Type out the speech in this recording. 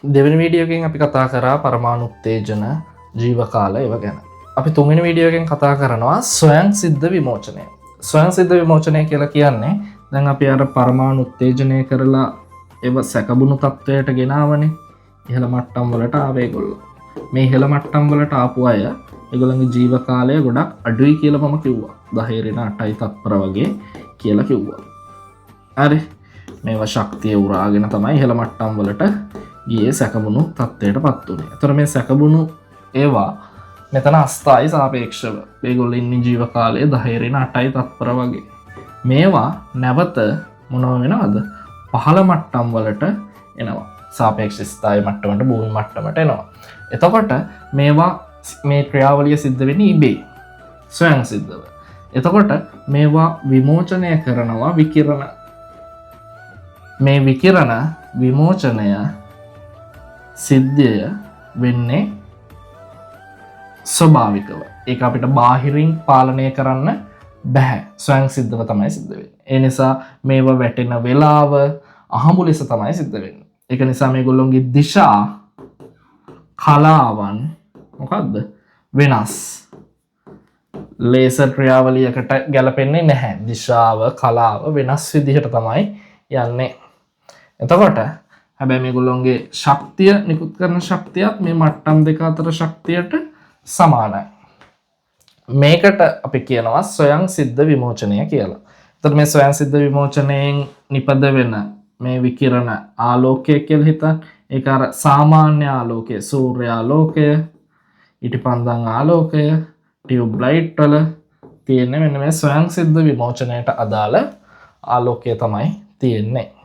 දෙවෙනි වීඩියෝ එකෙන් අපි කතා කරා පරමාණු උත්තේජන ජීවකාල ඒවා ගැන. අපි තුන්වෙනි වීඩියෝ එකෙන් කතා කරනවා ස්වයං සිද්ධ විමෝචනය. ස්වයං සිද්ධ විමෝචනය කියලා කියන්නේ දැන් අපි අර පරමාණු උත්තේජනය කරලා ඒව සැකබුණු තත්වයට ගෙනාවනේ. ඉහළ මට්ටම් වලට ආවේ ඒගොල්ලෝ. මේ ඉහළ මට්ටම් වලට ආපු අය ඒගොල්ලන්ගේ ජීවකාලය ගොඩක් අඩුයි කියලා මම කිව්වා. 10 ඍණ 8යි තත්පර වගේ කියලා කිව්වා. හරි. මේවා ශක්තිය උරාගෙන තමයි ඉහළ මට්ටම් වලට ගියේ සැකබුණු තත්ත්වයට පත් වුණේ. ඒතර මේ සැකබුණු ඒවා මෙතන අස්ථායි සාපේක්ෂව මේගොල්ලෝ ඉන්නේ ජීවකාලය 10 ඍණ 8යි තත්පර වගේ. මේවා නැවත මොනව වෙනවද? පහළ මට්ටම් වලට එනවා. සාපේක්ෂ ස්ථායි මට්ටමට භූමි මට්ටමට එනවා. එතකොට මේවා මේ ක්‍රියාවලිය සිද්ධ වෙන්නේ ඉබේ. ස්වයං සිද්ධව. එතකොට මේවා විමෝචනය කරනවා විකිරණ. මේ විකිරණ විමෝචනය සිද්ධිය වෙන්නේ ස්වභාවිකව. ඒක අපිට බාහිරින් පාලනය කරන්න බැහැ. ස්වයං සිද්ධව තමයි සිද්ධ වෙන්නේ. ඒ නිසා මේවා වැටෙන වෙලාව අහඹු ලෙස තමයි සිද්ධ වෙන්නේ. ඒක නිසා මේගොල්ලොන්ගේ දිශා කලාවන් මොකද්ද? වෙනස්. ලේසර් ක්‍රියාවලියකට ගැලපෙන්නේ නැහැ. දිශාව කලාව වෙනස් විදිහට තමයි යන්නේ. එතකොට හැබැයි මේගොල්ලොන්ගේ ශක්තිය නිකුත් කරන ශක්තියත් මේ මට්ටම් දෙක අතර ශක්තියට සමානයි. මේකට අපි කියනවා ස්වයං සිද්ධ විමෝචනය කියලා. එතකොට මේ ස්වයං සිද්ධ විමෝචනයෙන් නිපද වෙන මේ විකිරණ ආලෝකය කියලා හිතන්න. ඒක අර සාමාන්‍ය ආලෝකය, සූර්ය ආලෝකය, ඉටිපන්දම් ආලෝකය, ටියුබ් ලයිට් වල තියෙන්නේ මෙන්න මේ ස්වයං සිද්ධ විමෝචනයට අදාළ ආලෝකය තමයි තියෙන්නේ.